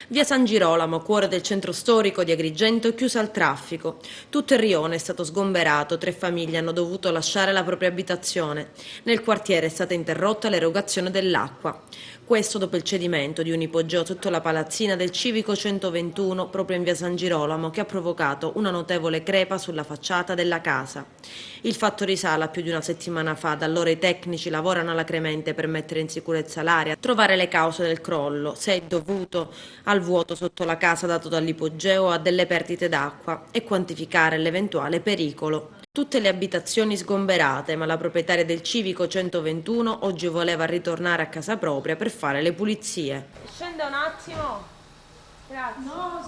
Via San Girolamo, cuore del centro storico di Agrigento, chiusa al traffico. Tutto il rione è stato sgomberato, 3 famiglie hanno dovuto lasciare la propria abitazione. Nel quartiere è stata interrotta l'erogazione dell'acqua. Questo dopo il cedimento di un ipogeo sotto la palazzina del Civico 121 proprio in via San Girolamo che ha provocato una notevole crepa sulla facciata della casa. Il fatto risale a più di una settimana fa, da allora i tecnici lavorano alacremente per mettere in sicurezza l'area, trovare le cause del crollo, se è dovuto al vuoto sotto la casa dato dall'ipogeo o a delle perdite d'acqua e quantificare l'eventuale pericolo. Tutte le abitazioni sgomberate, ma la proprietaria del Civico 121 oggi voleva ritornare a casa propria per fare le pulizie. Scende un attimo. Grazie. No,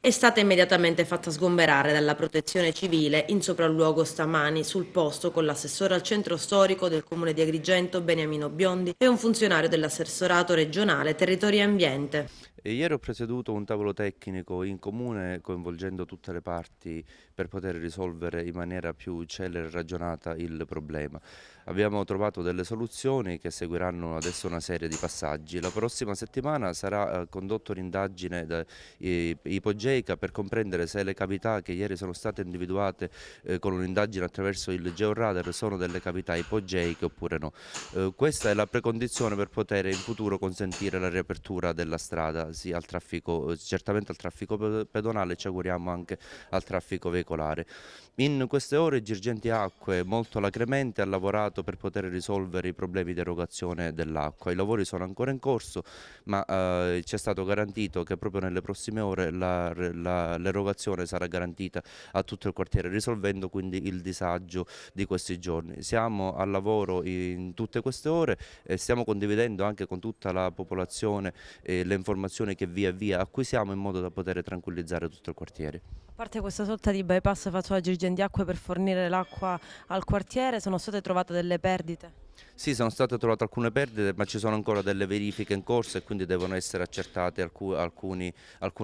è stata immediatamente fatta sgomberare dalla protezione civile in sopralluogo stamani sul posto con l'assessore al centro storico del comune di Agrigento Beniamino Biondi e un funzionario dell'assessorato regionale territorio e ambiente. Ieri ho presieduto un tavolo tecnico in comune coinvolgendo tutte le parti per poter risolvere in maniera più celere e ragionata il problema. Abbiamo trovato delle soluzioni che seguiranno adesso una serie di passaggi. La prossima settimana sarà condotto un'indagine da Ipogeica per comprendere se le cavità che ieri sono state individuate con un'indagine attraverso il georadar sono delle cavità ipogeiche oppure no. Questa è la precondizione per poter in futuro consentire la riapertura della strada sia al traffico, certamente al traffico pedonale, ci auguriamo anche al traffico veicolare. In queste ore Girgenti Acque molto alacremente ha lavorato per poter risolvere i problemi di erogazione dell'acqua. I lavori sono ancora in corso, ma ci è stato garantito che proprio nelle prossime ore l'erogazione sarà garantita a tutto il quartiere, risolvendo quindi il disagio di questi giorni. Siamo al lavoro in tutte queste ore e stiamo condividendo anche con tutta la popolazione le informazioni che via via acquisiamo in modo da poter tranquillizzare tutto il quartiere. A parte questa sorta di bypass fatto da Girgenti Acque per fornire l'acqua al quartiere, sono state trovate delle perdite? Sì, sono state trovate alcune perdite, ma ci sono ancora delle verifiche in corso e quindi devono essere accertate alcune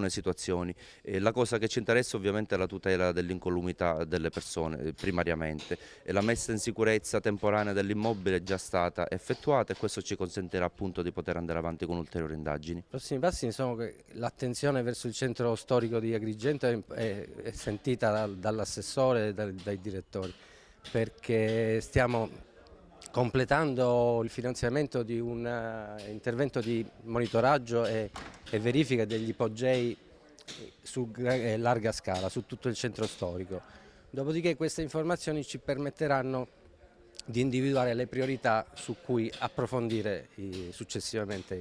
situazioni. La cosa che ci interessa ovviamente è la tutela dell'incolumità delle persone, primariamente. E la messa in sicurezza temporanea dell'immobile è già stata effettuata e questo ci consentirà appunto di poter andare avanti con ulteriori indagini. I prossimi passi sono che l'attenzione verso il centro storico di Agrigento è sentita dall'assessore e dai direttori, perché stiamo completando il finanziamento di un intervento di monitoraggio e verifica degli ipogei su larga scala, su tutto il centro storico. Dopodiché queste informazioni ci permetteranno di individuare le priorità su cui approfondire successivamente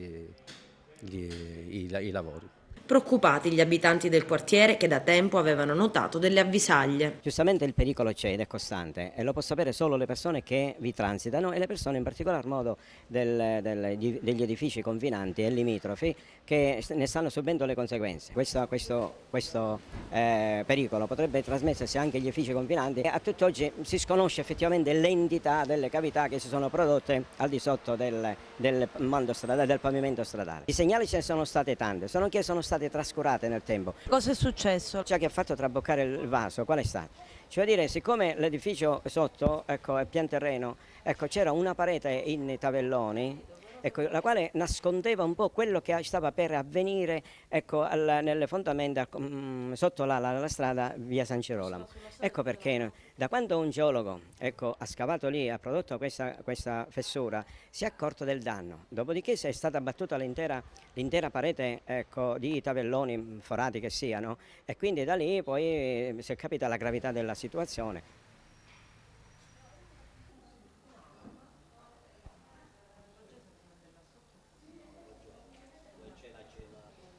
i lavori. Preoccupati gli abitanti del quartiere che da tempo avevano notato delle avvisaglie. Giustamente il pericolo c'è ed è costante e lo possono sapere solo le persone che vi transitano e le persone in particolar modo degli edifici confinanti e limitrofi che ne stanno subendo le conseguenze. Questo pericolo potrebbe trasmettersi anche agli edifici confinanti e a tutt'oggi si sconosce effettivamente l'entità delle cavità che si sono prodotte al di sotto del pavimento stradale. I segnali ce ne sono state tante, sono state trascurate nel tempo. Cosa è successo? Ciò che ha fatto traboccare il vaso, qual è stato? Cioè dire, siccome l'edificio sotto è pian terreno, c'era una parete in tavelloni, la quale nascondeva un po' quello che stava per avvenire nelle fondamenta sotto la strada via San Girolamo. Ecco perché da quando un geologo ha scavato lì, ha prodotto questa fessura, si è accorto del danno. Dopodiché è stata abbattuta l'intera parete di tavelloni forati che siano e quindi da lì poi si è capita la gravità della situazione.